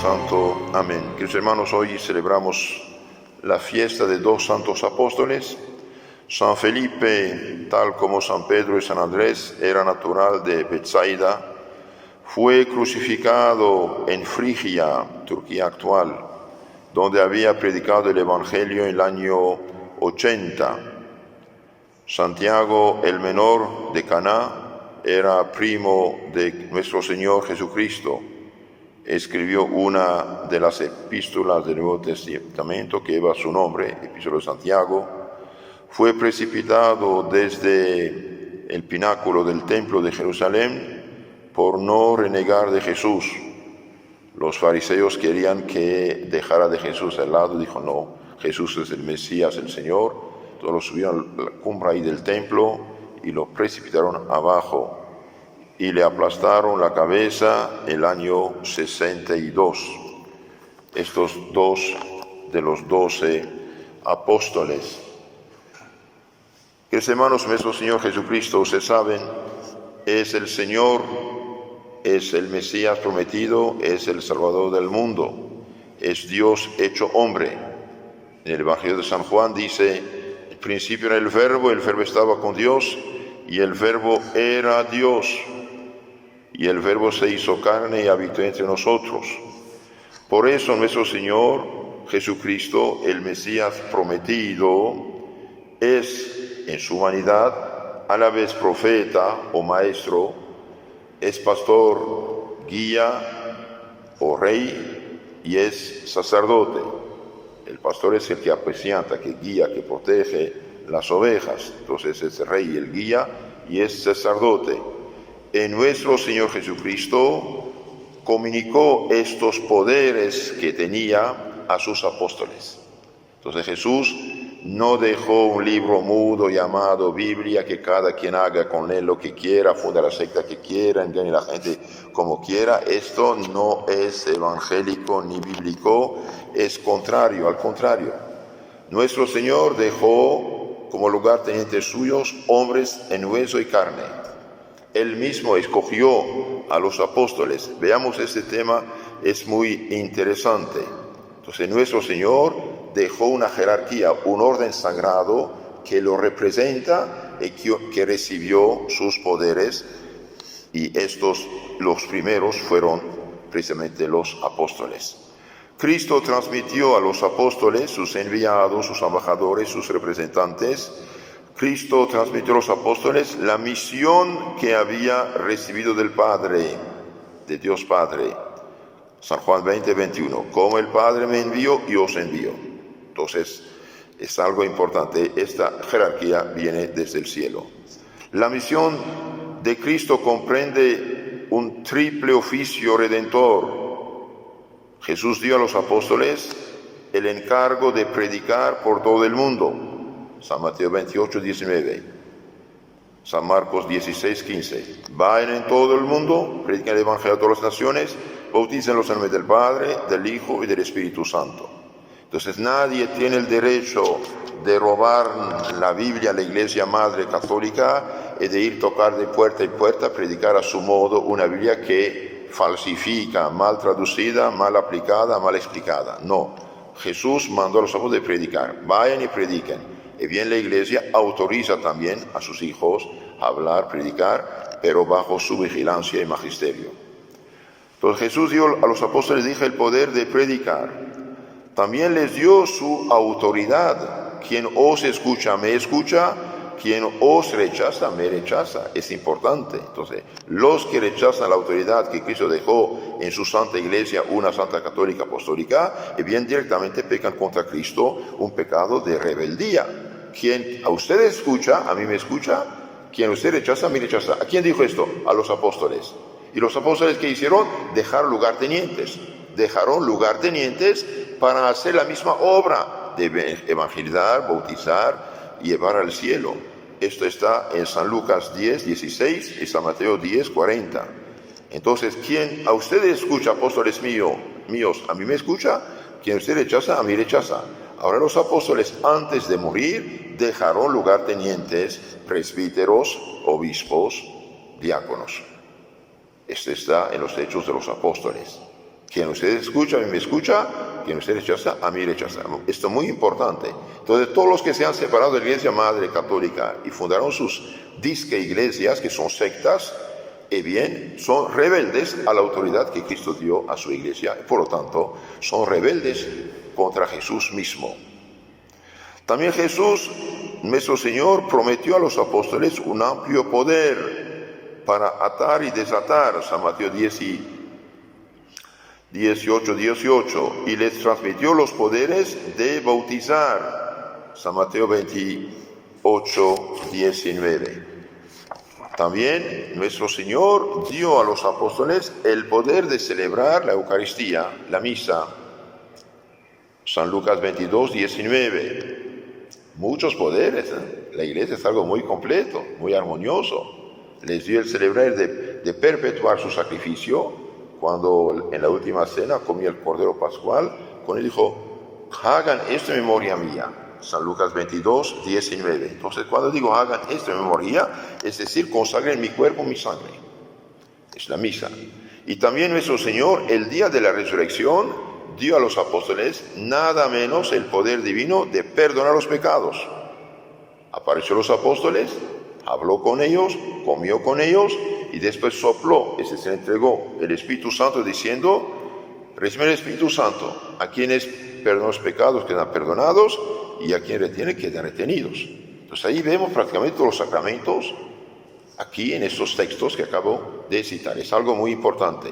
Santo. Amén. Queridos hermanos, hoy celebramos la fiesta de dos santos apóstoles. San Felipe, tal como San Pedro y San Andrés, era natural de Betsaida. Fue crucificado en Frigia, Turquía actual, donde había predicado el Evangelio en el año 80. Santiago, el menor de Caná, era primo de nuestro Señor Jesucristo. Escribió una de las epístolas del Nuevo Testamento que lleva su nombre, Epístola de Santiago. Fue precipitado desde el pináculo del templo de Jerusalén por no renegar de Jesús. Los fariseos querían que dejara de Jesús al lado. Dijo, no, Jesús es el Mesías, el Señor. Todos lo subieron a la cumbre ahí del templo y lo precipitaron abajo y le aplastaron la cabeza el año 62. Estos dos de los 12 apóstoles. Queridos hermanos, nuestro Señor Jesucristo, ustedes saben, es el Señor, es el Mesías prometido, es el Salvador del mundo, es Dios hecho hombre. En el Evangelio de San Juan dice, al principio era el Verbo estaba con Dios y el Verbo era Dios. Y el Verbo se hizo carne y habitó entre nosotros. Por eso nuestro Señor Jesucristo, el Mesías prometido, es en su humanidad a la vez profeta o maestro, es pastor, guía o rey y es sacerdote. El pastor es el que apacienta, que guía, que protege las ovejas. Entonces es el rey, el guía y es sacerdote. En nuestro Señor Jesucristo comunicó estos poderes que tenía a sus apóstoles. Entonces Jesús no dejó un libro mudo llamado Biblia, que cada quien haga con él lo que quiera, funda la secta que quiera, engañe a la gente como quiera. Esto no es evangélico ni bíblico, es contrario, al contrario. Nuestro Señor dejó como lugartenientes suyos hombres en hueso y carne. Él mismo escogió a los apóstoles. Veamos este tema, es muy interesante. Entonces nuestro Señor dejó una jerarquía, un orden sagrado que lo representa y que recibió sus poderes. Y estos, los primeros, fueron precisamente los apóstoles. Cristo transmitió a los apóstoles, sus enviados, sus embajadores, sus representantes. Cristo transmitió a los apóstoles la misión que había recibido del Padre, de Dios Padre. San Juan 20, 21. Como el Padre me envió, yo os envío. Entonces, es algo importante. Esta jerarquía viene desde el cielo. La misión de Cristo comprende un triple oficio redentor. Jesús dio a los apóstoles el encargo de predicar por todo el mundo. San Mateo 28, 19. San Marcos 16, 15. Vayan en todo el mundo, prediquen el Evangelio a todas las naciones, bautícenlos en el nombre del Padre, del Hijo y del Espíritu Santo. Entonces nadie tiene el derecho de robar la Biblia a la Iglesia Madre Católica y de ir tocar de puerta en puerta, predicar a su modo una Biblia que falsifica, mal traducida, mal aplicada, mal explicada. No, Jesús mandó a los apóstoles de predicar. Vayan y prediquen. Y bien la Iglesia autoriza también a sus hijos a hablar, predicar, pero bajo su vigilancia y magisterio. Entonces Jesús dio a los apóstoles, dije, el poder de predicar. También les dio su autoridad. Quien os escucha, me escucha. Quien os rechaza, me rechaza. Es importante. Entonces, los que rechazan la autoridad que Cristo dejó en su Santa Iglesia, una Santa Católica Apostólica, y bien directamente pecan contra Cristo, un pecado de rebeldía. Quien a usted escucha, a mí me escucha. Quien a usted rechaza, a mí rechaza. ¿A quién dijo esto? A los apóstoles. ¿Y los apóstoles qué hicieron? Dejar lugartenientes. Dejaron lugartenientes para hacer la misma obra de evangelizar, bautizar y llevar al cielo. Esto está en San Lucas 10, 16 y San Mateo 10, 40. Entonces, quien a usted escucha, apóstoles míos, a mí me escucha. Quien a usted rechaza, a mí rechaza. Ahora los apóstoles, antes de morir, dejaron lugartenientes, presbíteros, obispos, diáconos. Este está en los Hechos de los Apóstoles. Quien ustedes escucha, a mí me escucha, quien ustedes rechaza, a mí rechaza. Esto es muy importante. Entonces, todos los que se han separado de la Iglesia Madre Católica y fundaron sus disque iglesias, que son sectas, bien, son rebeldes a la autoridad que Cristo dio a su iglesia. Por lo tanto, son rebeldes contra Jesús mismo. También Jesús, nuestro Señor, prometió a los apóstoles un amplio poder para atar y desatar, San Mateo 18, y les transmitió los poderes de bautizar, San Mateo 28:19. También nuestro Señor dio a los apóstoles el poder de celebrar la Eucaristía, la misa, San Lucas 22:19. Muchos poderes, La iglesia es algo muy completo, muy armonioso. Les dio el celebrar de perpetuar su sacrificio. Cuando en la última cena comía el Cordero Pascual, con él dijo, hagan esto en memoria mía. San Lucas 22:19. Entonces, cuando digo hagan esto en memoria, es decir, consagren mi cuerpo, mi sangre. Es la misa. Y también nuestro Señor, el día de la resurrección, dio a los apóstoles nada menos el poder divino de perdonar los pecados. Apareció a los apóstoles, habló con ellos, comió con ellos y después sopló, es decir, entregó el Espíritu Santo diciendo, recibe el Espíritu Santo, a quienes perdonan los pecados quedan perdonados y a quienes retienen quedan retenidos. Entonces ahí vemos prácticamente todos los sacramentos aquí en estos textos que acabo de citar. Es algo muy importante.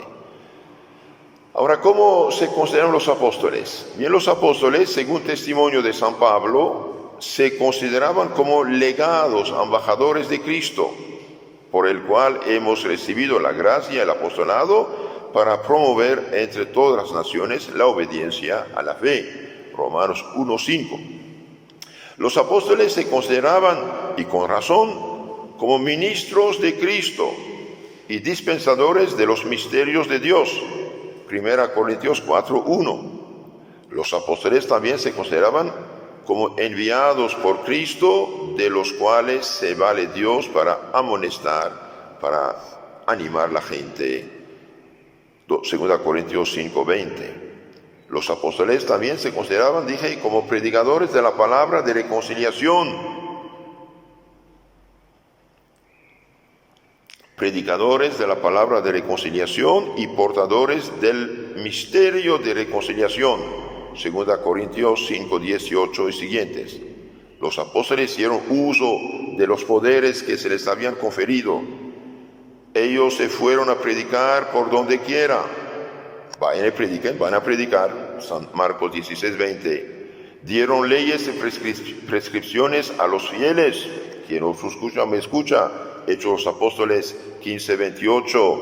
Ahora, ¿cómo se consideran los apóstoles? Bien, los apóstoles, según testimonio de San Pablo, se consideraban como legados, embajadores de Cristo, por el cual hemos recibido la gracia y el apostolado para promover entre todas las naciones la obediencia a la fe. Romanos 1:5. Los apóstoles se consideraban, y con razón, como ministros de Cristo y dispensadores de los misterios de Dios. 1 Corintios 4:1. Los apóstoles también se consideraban como enviados por Cristo, de los cuales se vale Dios para amonestar, para animar la gente. 2 Corintios 5:20. Los apóstoles también se consideraban, como predicadores de la palabra de reconciliación. Predicadores de la palabra de reconciliación y portadores del misterio de reconciliación. 2 Corintios 5:18 y siguientes. Los apóstoles hicieron uso de los poderes que se les habían conferido. Ellos se fueron a predicar por donde quiera. Vayan y prediquen, van a predicar. San Marcos 16:20. Dieron leyes y prescripciones a los fieles. Quien os escucha, me escucha. Hechos los Apóstoles 15:28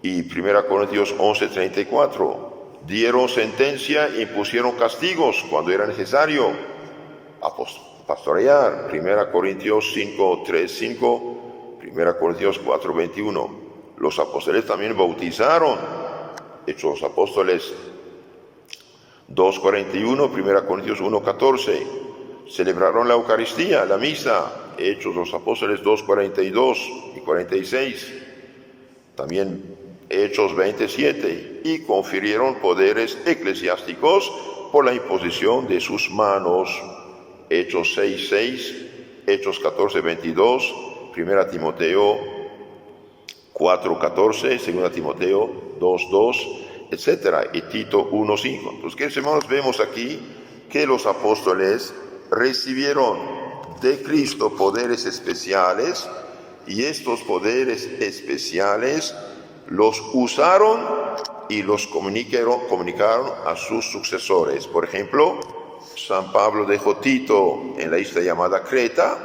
y 1 Corintios 11:34. Dieron sentencia e impusieron castigos cuando era necesario. Pastorear, 1 Corintios 5:3-5, 1 Corintios 4:21. Los apóstoles también bautizaron. Hechos los Apóstoles 2:41, 1 Corintios 1:14. Celebraron la Eucaristía, la misa. Hechos los Apóstoles 2:42 y 46. También Hechos 27. Y confirieron poderes eclesiásticos por la imposición de sus manos. Hechos 6:6, Hechos 14:22, 1 Timoteo 4:14, 2 Timoteo 2:2, etc. Y Tito 1:5. Entonces, queridos hermanos, vemos aquí que los apóstoles recibieron de Cristo poderes especiales y estos poderes especiales los usaron y los comunicaron a sus sucesores. Por ejemplo, San Pablo dejó Tito en la isla llamada Creta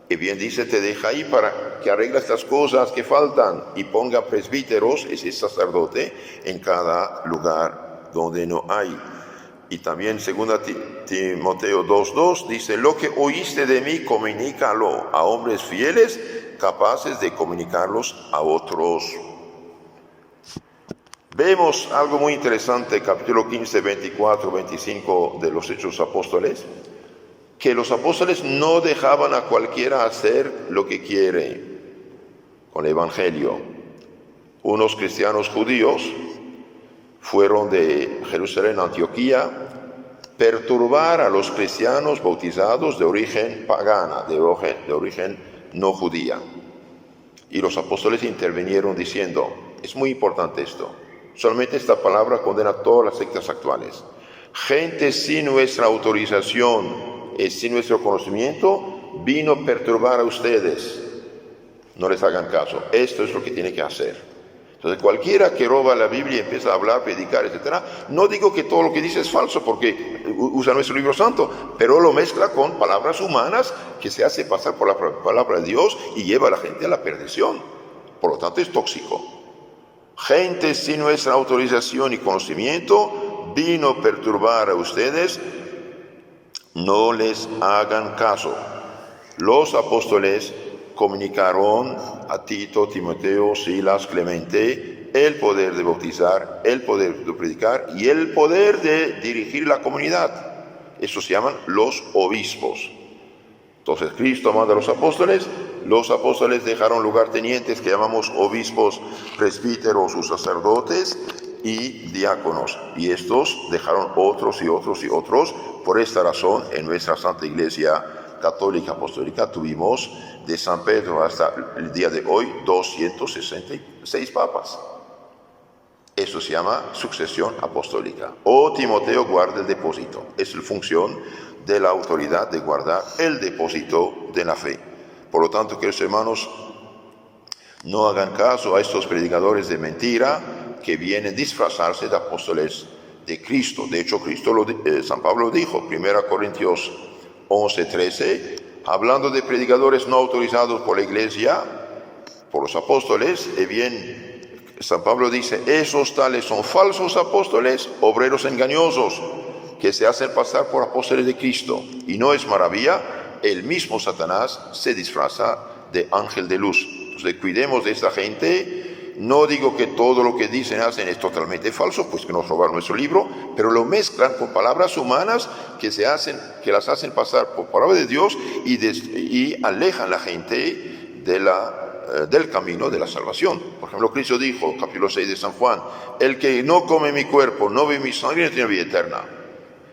y bien dice, te deja ahí para que arregle estas cosas que faltan y ponga presbíteros, ese sacerdote, en cada lugar donde no hay. Y también 2 Timoteo 2:2 dice, lo que oíste de mí, comunícalo a hombres fieles, capaces de comunicarlos a otros. Vemos algo muy interesante, capítulo 15, 24, 25 de los Hechos Apóstoles, que los apóstoles no dejaban a cualquiera hacer lo que quiere con el Evangelio. Unos cristianos judíos fueron de Jerusalén a Antioquía, perturbar a los cristianos bautizados de origen pagana, de origen no judía. Y los apóstoles intervinieron diciendo, es muy importante esto, solamente esta palabra condena todas las sectas actuales. Gente sin nuestra autorización y sin nuestro conocimiento vino a perturbar a ustedes. No les hagan caso, esto es lo que tiene que hacer. Entonces cualquiera que roba la Biblia y empieza a hablar, predicar, etc., no digo que todo lo que dice es falso porque usa nuestro libro santo, pero lo mezcla con palabras humanas que se hace pasar por la palabra de Dios y lleva a la gente a la perdición. Por lo tanto es tóxico. Gente sin nuestra autorización y conocimiento vino a perturbar a ustedes, no les hagan caso. Los apóstoles comunicaron a Tito, Timoteo, Silas, Clemente el poder de bautizar, el poder de predicar y el poder de dirigir la comunidad. Eso se llaman los obispos. Entonces Cristo manda a los apóstoles dejaron lugartenientes que llamamos obispos, presbíteros o sacerdotes y diáconos. Y estos dejaron otros y otros y otros. Por esta razón, en nuestra Santa Iglesia Católica Apostólica tuvimos de San Pedro hasta el día de hoy 266 papas. Eso se llama sucesión apostólica. Oh Timoteo, guarda el depósito. Es la función de la autoridad de guardar el depósito de la fe. Por lo tanto, queridos hermanos, no hagan caso a estos predicadores de mentira que vienen a disfrazarse de apóstoles de Cristo. De hecho, San Pablo dijo, 1 Corintios 11:13, hablando de predicadores no autorizados por la iglesia, por los apóstoles, San Pablo dice, esos tales son falsos apóstoles, obreros engañosos, que se hacen pasar por apóstoles de Cristo. Y no es maravilla, el mismo Satanás se disfraza de ángel de luz. Entonces cuidemos de esta gente. No digo que todo lo que dicen, hacen es totalmente falso, pues que nos robaron nuestro libro, pero lo mezclan con palabras humanas que las hacen pasar por palabra de Dios y alejan a la gente del camino de la salvación. Por ejemplo, Cristo dijo, capítulo 6 de San Juan, el que no come mi cuerpo, no bebe mi sangre, no tiene vida eterna.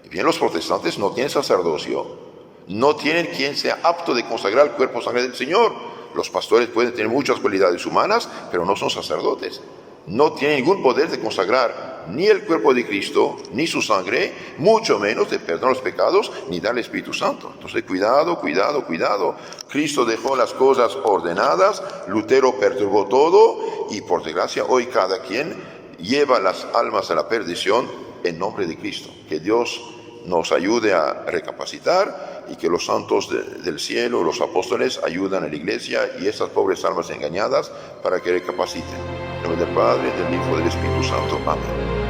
Y bien, los protestantes no tienen sacerdocio, no tienen quien sea apto de consagrar el cuerpo sangre del Señor. Los pastores pueden tener muchas cualidades humanas, pero no son sacerdotes. No tienen ningún poder de consagrar ni el cuerpo de Cristo, ni su sangre, mucho menos de perdonar los pecados, ni dar el Espíritu Santo. Entonces, cuidado. Cristo dejó las cosas ordenadas, Lutero perturbó todo, y por desgracia hoy cada quien lleva las almas a la perdición en nombre de Cristo. Que Dios nos ayude a recapacitar y que los santos del cielo, los apóstoles, ayudan a la iglesia y estas pobres almas engañadas para que recapaciten. En nombre del Padre, del Hijo y del Espíritu Santo. Amén.